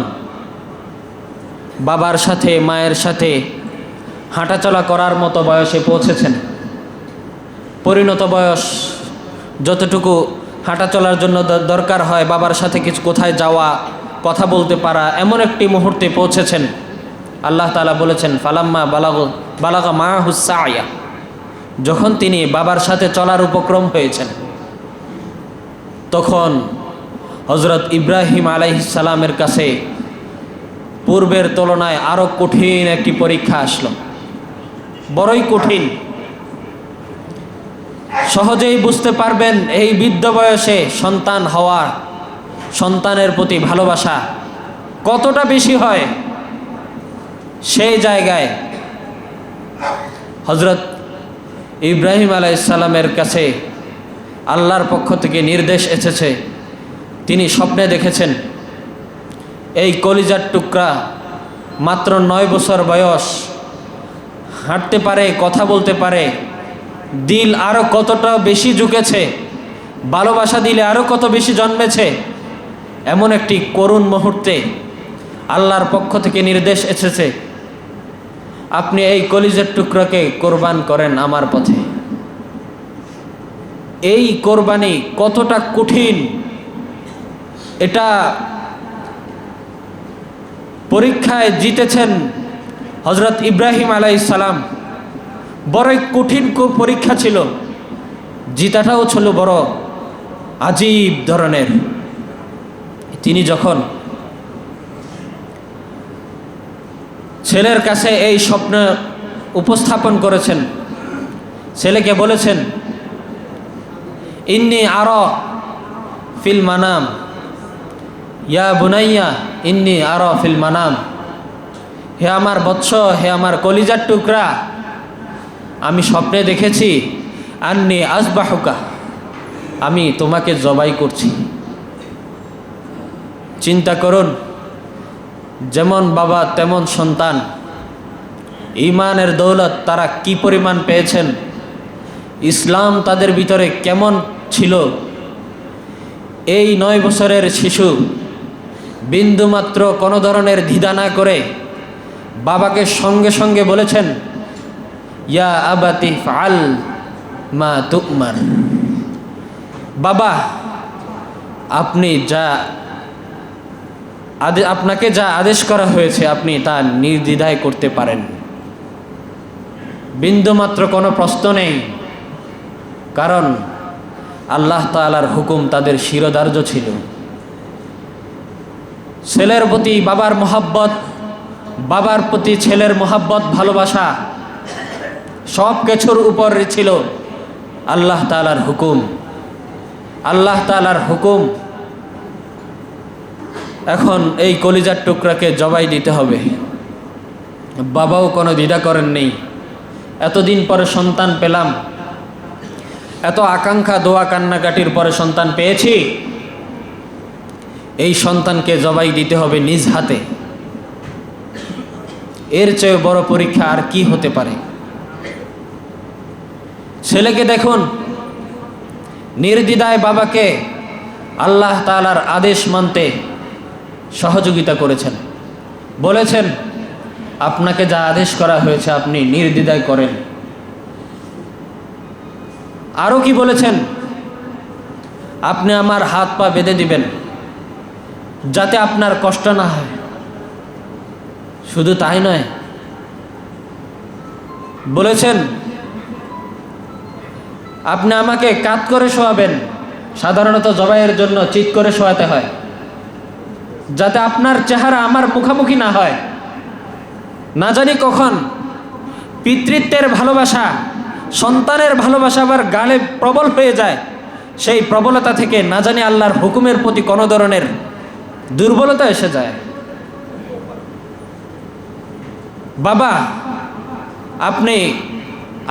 S1: বাবার সাথে মায়ের সাথে হাঁটাচলা করার মতো বয়সে পৌঁছেছেন, পরিণত বয়স, যতটুকু হাঁটাচলার জন্য দরকার হয়, বাবার সাথে কিছু কোথায় যাওয়া, কথা বলতে পারা, এমন একটি মুহূর্তে পৌঁছেছেন। আল্লাহ তাআলা বলেছেন, ফালাম্মা বালাগা মাহুস সায়া, যখন তিনি বাবার সাথে চলার উপক্রম হয়েছেন, তখন হযরত ইব্রাহিম আলাইহিস সালামের কাছে পূর্বের তুলনায় আরও কঠিন একটি পরীক্ষা আসলো, বড়ই কঠিন। সহজেই বুঝতে পারবেন এই বৃদ্ধ বয়সে সন্তান হওয়া, সন্তানের প্রতি ভালোবাসা কতটা বেশি হয়। সেই জায়গায় হযরত ইব্রাহিম আলাইহিস সালামের কাছে আল্লাহর পক্ষ থেকে নির্দেশ এসেছে। তিনি স্বপ্নে দেখেছেন এই কলিজার টুকরা মাত্র 9 বছর বয়স, হাঁটতে পারে, কথা বলতে পারে, দিল আরও কতটা বেশি ঝুঁকেছে, ভালোবাসা দিলে আরও কত বেশি জন্মেছে। এমন একটি করুণ মুহূর্তে আল্লাহর পক্ষ থেকে নির্দেশ এসেছে, আপনি এই কলিজার টুকরাকে কোরবান করেন আমার পথে। এই কোরবানি কতটা কঠিন, এটা পরীক্ষায় জিতেছেন হযরত ইব্রাহিম আলাইহিস সালাম। বড়ই কঠিন পরীক্ষা ছিল, জিতাটাও ছিল বড় আজীব ধরনের। তিনি যখন ছেলের কাছে এই স্বপ্ন উপস্থাপন করেছেন, ছেলেকে বলেছেন, ইন্নী আরা ফিল মানাম ইয়া বুনাইয়া ইন্নী আরা ফিল মানাম, হে আমার বৎস, হে আমার কলিজার টুকরা, আমি স্বপ্নে দেখেছি আন্নি আসবাহুকা, আমি তোমাকে জবাই করছি। চিন্তা করুন, যেমন বাবা তেমন সন্তান, ঈমানের দৌলত তারা কি পরিমাণ পেয়েছেন, ইসলাম তাদের ভিতরে কেমন ছিল। এই 9 বছরের শিশু বিন্দুমাত্র কোনো ধরনের দ্বিধা না করে বাবাকে সঙ্গে সঙ্গে বলেছেন, ইয়া আবাতি ফাআল মা তুমার, বাবা আপনি আপনাকে যা আদেশ করা হয়েছে আপনি তা নির্দ্বিধায় করতে পারেন। বিন্দুমাত্র কোনো প্রশ্ন নেই, কারণ আল্লাহ তাআলার হুকুম তাদের শিরোধার্য ছিল। ছেলের প্রতি বাবার মহাব্বত, বাবার প্রতি ছেলের মহাব্বত, ভালোবাসা সব কিছুর উপর ছিল আল্লাহ তাআলার হুকুম। আল্লাহ তাআলার হুকুম, এখন এই কলিজার টুকরাকে জবাই দিতে হবে। বাবাও কোনো দ্বিধা করেন নেই, এতদিন পরে সন্তান পেলাম, এত আকাঙ্ক্ষা দোয়া কান্নাকাটির পরে সন্তান পেয়েছি, এই সন্তানকে জবাই দিতে হবে নিজ হাতে। এর চেয়ে বড় পরীক্ষা আর কি হতে পারে। ছেলেকে দেখুন, নির্দ্বিধায় বাবাকে আল্লাহ তাআলার আদেশ মানতে সহযোগিতা করেছেন, বলেছেন আপনাকে যা আদেশ করা হয়েছে আপনি নির্দ্বিধায় করেন। আরও কি বলেছেন, আপনি আমার হাত পা বেঁধে দিবেন যাতে আপনার কষ্ট না হয়। শুধু তাই নয়, বলেছেন আপনি আমাকে কাত করে শোয়াবেন। সাধারণত জবাইয়ের জন্য চিৎ করে শোয়াতে হয়, যাতে আপনার চেহারা আমার মুখামুখি না হয়। না জানি কখন পিতৃত্বের ভালোবাসা, সন্তানের ভালোবাসা আবার গালে প্রবল হয়ে যায়। সেই প্রবলতা থেকে না জানি আল্লাহর হুকুমের প্রতি কোনো ধরনের দুর্বলতা এসে যায়। বাবা, আপনি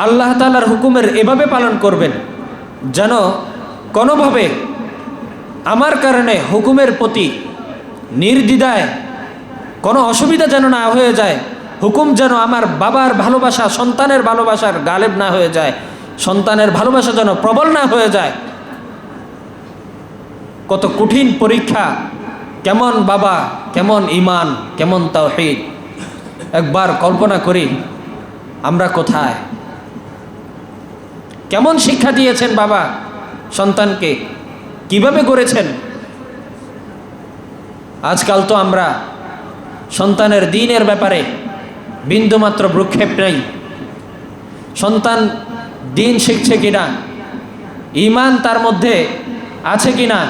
S1: আল্লাহ তাআলার হুকুমের এভাবে পালন করবেন যেন কোনোভাবে আমার কারণে হুকুমের প্রতি নির্দ্বিধায় কোনো অসুবিধা যেন না হয়ে যায়। হুকুম যেন আমার বাবার ভালোবাসা সন্তানের ভালোবাসার গালেব না হয়ে যায়, সন্তানের ভালোবাসা যেন প্রবল না হয়ে যায়। কত কঠিন পরীক্ষা, কেমন বাবা, কেমন ঈমান, কেমন তাওহীদ। একবার কল্পনা করি আমরা কোথায়, কেমন শিক্ষা দিয়েছেন বাবা সন্তানকে, কিভাবে করেছেন। আজকাল তো আমরা সন্তানের দ্বীনের ব্যাপারে বিন্দুমাত্র ভ্রুক্ষেপ নেই। সন্তান দ্বীন শিখছে কিনা, ঈমান তার মধ্যে আছে কিনা,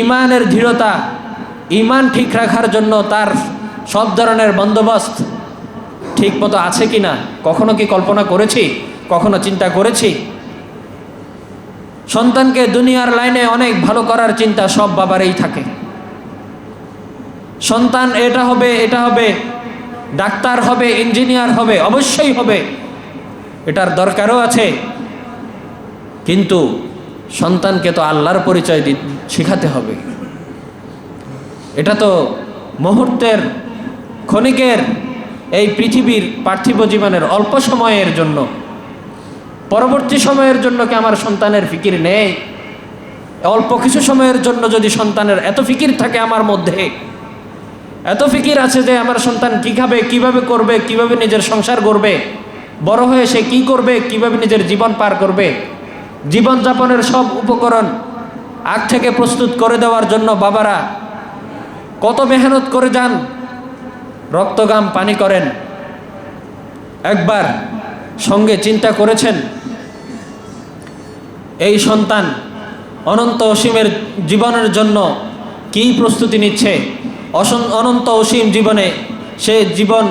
S1: ঈমানের দৃঢ়তা, ঈমান ঠিক রাখার জন্য তার সব ধরনের বন্দোবস্ত ঠিক মতো আছে কিনা, কখনো কি কল্পনা করেছি, কখনো চিন্তা করেছি। সন্তানকে দুনিয়ার লাইনে অনেক ভালো করার চিন্তা সব বাবারই থাকে। সন্তান এটা হবে, এটা হবে, ডাক্তার হবে, ইঞ্জিনিয়ার হবে, অবশ্যই হবে, এটার দরকারও আছে। কিন্তু সন্তানকে তো আল্লাহর পরিচয় শেখাতে হবে। এটা তো মুহূর্তের, ক্ষণিকের, এই পৃথিবীর পার্থিব জীবনের অল্প সময়ের জন্য, পরবর্তী সময়ের জন্য কি আমার সন্তানের ফিকির নেই? অল্প কিছু সময়ের জন্য যদি সন্তানের এত ফিকির থাকে, আমার মধ্যে এত ফিকির আছে যে আমার সন্তান কী খাবে, কীভাবে করবে, কিভাবে নিজের সংসার করবে, বড় হয়ে সে কী করবে, কিভাবে নিজের জীবন পার করবে, জীবনযাপনের সব উপকরণ আগ থেকে প্রস্তুত করে দেওয়ার জন্য বাবারা কত মেহনত করে যান, রক্তঘাম পানি করেন। একবার সঙ্গে চিন্তা করেছেন এই সন্তান অনন্ত অসীমের জীবনের জন্য কী প্রস্তুতি নিচ্ছে, অনন্ত অসীম জীবনে সে জীবন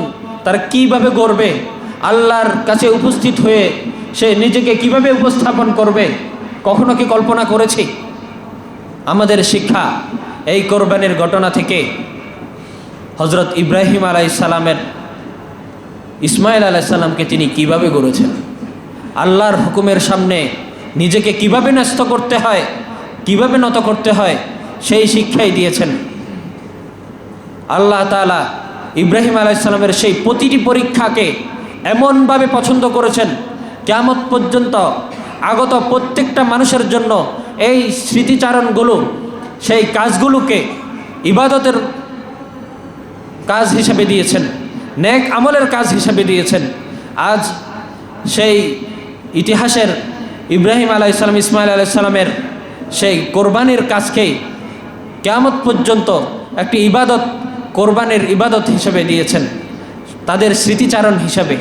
S1: তার কীভাবে গড়বে, আল্লাহর কাছে উপস্থিত হয়ে সে নিজেকে কিভাবে উপস্থাপন করবে, কখনো কি কল্পনা করেছি? আমাদের শিক্ষা এই কোরবানির ঘটনা থেকে। হজরত ইব্রাহিম আলাইহিস সালামের ইসমাইল আলাইহিস সালামকে তিনি কিভাবে গড়েছেন, আল্লাহর হুকুমের সামনে নিজেকে কিভাবে ন্যস্ত করতে হয়, কিভাবে নত করতে হয়, সেই শিক্ষাই দিয়েছেন। আল্লাহ তাআলা ইব্রাহিম আলাইহিস সালামের সেই প্রতিটি পরীক্ষাকে এমনভাবে পছন্দ করেছেন, কিয়ামত পর্যন্ত আগত প্রত্যেকটা মানুষের জন্য এই স্মৃতিচারণগুলো, সেই কাজগুলোকে ইবাদতের কাজ হিসেবে দিয়েছেন, নেক আমলের কাজ হিসেবে দিয়েছেন। আজ সেই ইতিহাসের ইব্রাহিম আলাইহিস সালাম, ইসমাইল আলাইহিস সালামের সেই কোরবানির কাজকেই কিয়ামত পর্যন্ত একটি ইবাদত, কোরবানির ইবাদত হিসেবে দিয়েছেন, তাদের স্মৃতিচারণ হিসাবে।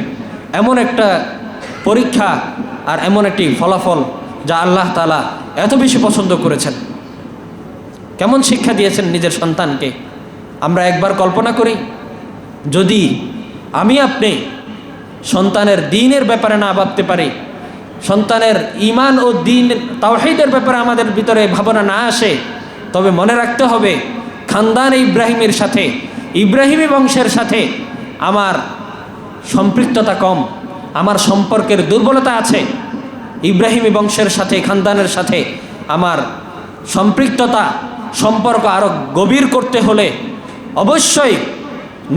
S1: এমন একটা পরীক্ষা আর এমন একটি ফলাফল যা আল্লাহ তাআলা এত বেশি পছন্দ করেছেন। কেমন শিক্ষা দিয়েছেন নিজের সন্তানকে আমরা একবার কল্পনা করি। যদি আমি আপনি সন্তানের দ্বীনের ব্যাপারে না ভাবতে পারি, সন্তানের ঈমান ও দ্বীন তাওহীদের ব্যাপারে আমাদের ভিতরে ভাবনা না আসে, তবে মনে রাখতে হবে খানদান ইব্রাহিমের সাথে, ইব্রাহিমী বংশের সাথে আমার সম্পৃক্ততা কম, আমার সম্পর্কের দুর্বলতা আছে। ইব্রাহিমী বংশের সাথে, খানদানের সাথে আমার সম্পৃক্ততা, সম্পর্ক আরও গভীর করতে হলে অবশ্যই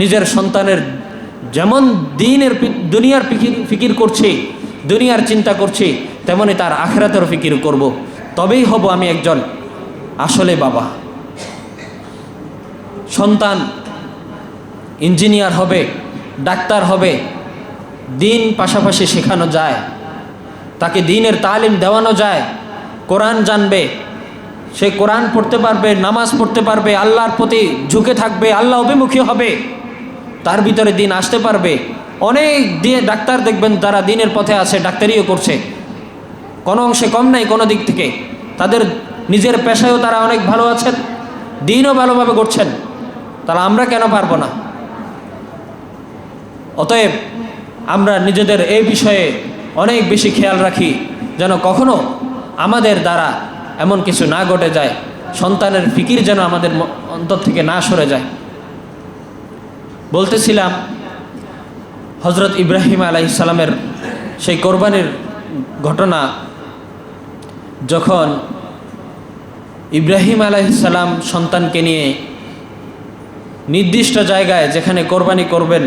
S1: নিজের সন্তানের যেমন দুনিয়ার ফিকির করছি, দুনিয়ার চিন্তা করছি, তেমনি তার আখিরাতের ফিকির করব। তবেই হব আমি একজন আসলে বাবা। সন্তান ইঞ্জিনিয়ার হবে, ডাক্তার হবে, দিন পাশাপাশি শেখানো যায়, তাকে দিনের তালিম দেওয়ানো যায়, কোরআন জানবে, সে কোরআন পড়তে পারবে, নামাজ পড়তে পারবে, আল্লাহর প্রতি ঝুঁকে থাকবে, আল্লাহ অভিমুখী হবে, তার ভিতরে দিন আসতে পারবে। অনেক ডাক্তার দেখবেন যারা দিনের পথে আছে, ডাক্তারিও করছে, কোনো অংশে কম নাই কোনো দিক থেকে, তাদের নিজের পেশায়ও তারা অনেক ভালো আছেন, দিনও ভালোভাবে করছেন। তাহলে আমরা কেন পারবো না? অতএব আমরা নিজেদের এই বিষয়ে অনেক বেশি খেয়াল রাখি, যেন কখনো আমাদের দ্বারা এমন কিছু না ঘটে যায়, সন্তানের ফিকির যেন আমাদের অন্তর থেকে না সরে যায়। বলতেছিলাম হজরত ইব্রাহিম আলাইহিস সালামের সেই কোরবানির ঘটনা। যখন ইব্রাহিম আলাইহিস সালাম সন্তানকে নিয়ে নির্দিষ্ট জায়গায় যেখানে কোরবানি করবেন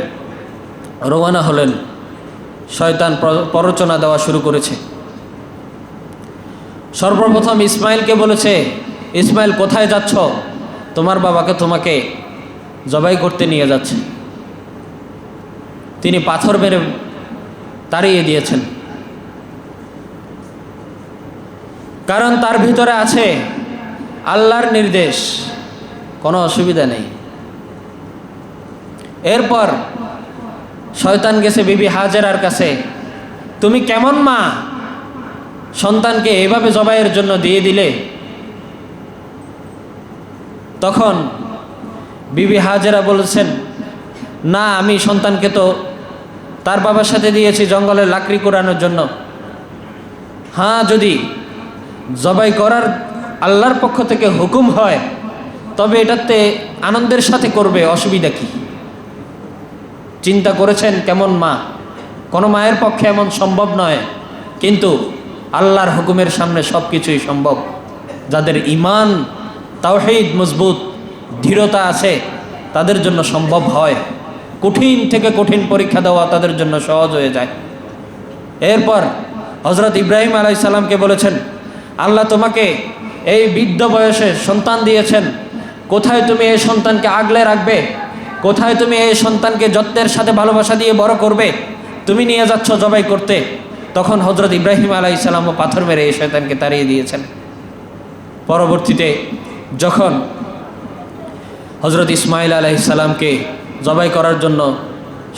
S1: রওনা হলেন, শয়তান প্ররোচনা দেওয়া শুরু করেছে। সর্বপ্রথম ইসমাইলকে বলেছে, ইসমাইল কোথায় যাচ্ছ? তোমার বাবাকে তোমাকে জবাই করতে নিয়ে যাচ্ছে। তিনি পাথর মেরে তাড়িয়ে দিয়েছেন, কারণ তার ভিতরে আছে আল্লাহর নির্দেশ, কোনো অসুবিধা নেই। এরপর শয়তান গেছে বিবি হাজেরার কাছে, তুমি কেমন মা, সন্তানকে এভাবে জবাইয়ের জন্য দিয়ে দিলে? তখন বিবি হাজেরা বলেছেন, না, আমি সন্তানকে তো তার বাবার সাথে দিয়েছি জঙ্গলের লাকড়ি কুড়ানোর জন্য। হ্যাঁ, যদি জবাই করার আল্লাহর পক্ষ থেকে হুকুম হয় তবে এটাতে আনন্দের সাথে করবে, অসুবিধা কি? চিন্তা করেছেন কেমন মা? কোনো মায়ের পক্ষে এমন সম্ভব নয়, কিন্তু আল্লাহর হুকুমের সামনে সব কিছুই সম্ভব। যাদের ঈমান তাওহীদ মজবুত, দৃঢ়তা আছে, তাদের জন্য সম্ভব হয়। কঠিন থেকে কঠিন পরীক্ষা দেওয়া তাদের জন্য সহজ হয়ে যায়। এরপর হজরত ইব্রাহিম আলাইহিস সালামকে বলেছেন, আল্লাহ তোমাকে এই বৃদ্ধ বয়সে সন্তান দিয়েছেন, কোথায় তুমি এই সন্তানকে আগলে রাখবে? কোথায় তুমি এই সন্তানকে যত্নের সাথে ভালোবাসা দিয়ে বড় করবে? তুমি নিয়ে যাচ্ছ জবাই করতে। তখন হজরত ইব্রাহিম আলাইহিস সালামও পাথর মেরে এই শয়তানকে তাড়িয়ে দিয়েছেন। পরবর্তীতে যখন হজরত ইসমাইল আলাইহিস সালামকে জবাই করার জন্য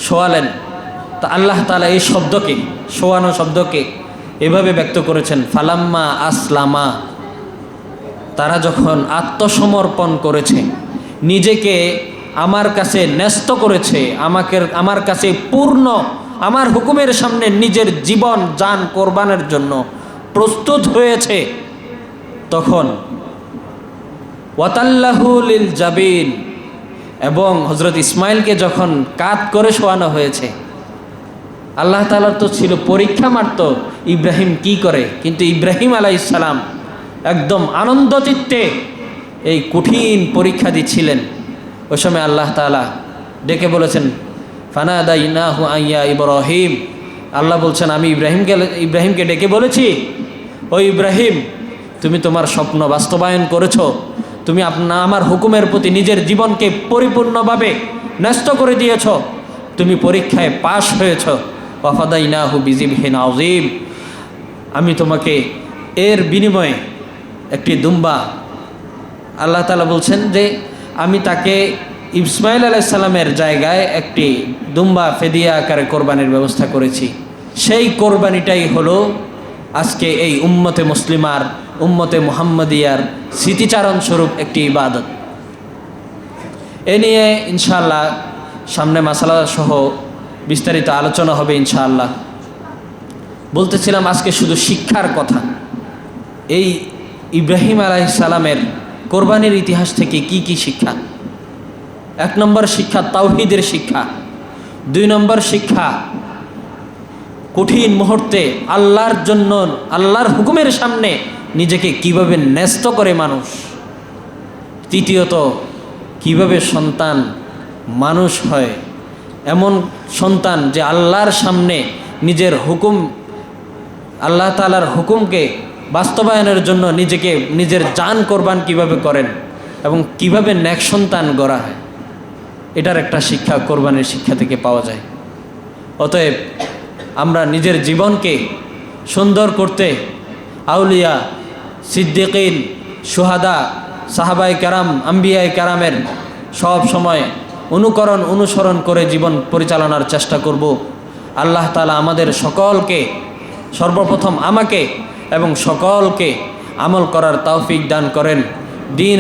S1: শোয়ালেন, তা আল্লাহ তাআলা এই শব্দকে, শোয়ানো শব্দকে এভাবে ব্যক্ত করেছেন, ফালাম্মা আসলামা, তারা যখন আত্মসমর্পণ করেছে, নিজেকে আমার কাছে ন্যস্ত করেছে, আমার কাছে পূর্ণ, আমার হুকুমের সামনে নিজের জীবন জান কোরবানের জন্য প্রস্তুত হয়েছে, তখন ওয়াতাল্লাহু লিল জাবিন, এবং হজরত ইসমাইলকে যখন কাত করে শোয়ানো হয়েছে, আল্লাহ তাআলার তো ছিল পরীক্ষা মাত্র ইব্রাহিম কি করে, কিন্তু ইব্রাহিম আলাইহিস সালাম একদম আনন্দ চিত্তে এই কঠিন পরীক্ষা দিচ্ছিলেন। ওই সময় আল্লাহ তাআলা ডেকে বলেছেন, ফানাদাইনাহু আইয়া ইব্রাহিম। আল্লাহ বলছেন, আমি ইব্রাহিমকে ডেকে বলেছি, ও ইব্রাহিম, তুমি তোমার স্বপ্ন বাস্তবায়ন করেছো, তুমি আমার হুকুমের প্রতি নিজের জীবনকে পরিপূর্ণভাবে ন্যস্ত করে দিয়েছ, তুমি পরীক্ষায় পাশ হয়েছ। ওয়াফাদাইনাহু বিযিবহিন আযীম, আমি তোমাকে এর বিনিময়ে একটি দুম্বা, আল্লাহ তাআলা বলছেন যে আমি তাকে ইসমাইল আলাইহিস সালামের জায়গায় একটি দুম্বা ফেদিয়া আকারে কোরবানির ব্যবস্থা করেছি। সেই কোরবানিটাই হলো আজকে এই উম্মতে মুসলিমার, উম্মতে মুহাম্মদিয়ার স্মৃতিচারণ স্বরূপ একটি ইবাদত। এ নিয়ে ইনশাআল্লাহ সামনে মাসালা সহ বিস্তারিত আলোচনা হবে ইনশাআল্লাহ। বলতেছিলাম আজকে শুধু শিক্ষার কথা। এই ইব্রাহিম আলাইহিস সালামের কোরবানির ইতিহাস থেকে কি কি শিক্ষা? 1 নম্বর শিক্ষা তাওহীদের শিক্ষা। 2 নম্বর শিক্ষা কঠিন মুহূর্তে আল্লাহর জন্য, আল্লাহর হুকুমের সামনে নিজেকে কিভাবে ন্যস্ত করে মানুষ। তৃতীয়ত কিভাবে সন্তান মানুষ হয়, এমন সন্তান যে আল্লাহর সামনে নিজের হুকুম, আল্লাহ তাআলার হুকুমকে বাস্তবায়নের জন্য নিজেকে, নিজের জান কোরবান কিভাবে করেন এবং কিভাবে নেক সন্তান গড়া হয়, এটার একটা শিক্ষা কোরবানির শিক্ষা থেকে পাওয়া যায়। অতএব আমরা নিজের জীবনকে সুন্দর করতে আউলিয়া, সিদ্দিকিন, শুহাদা, সাহাবায়ে কেরাম, আম্বিয়ায়ে কেরামের সব সময় অনুসরণ করে জীবন পরিচালনার চেষ্টা করব। আল্লাহ তাআলা আমাদের সকলকে, সর্বপ্রথম আমাকে এবং সকলকে আমল করার তৌফিক দান করেন। দিন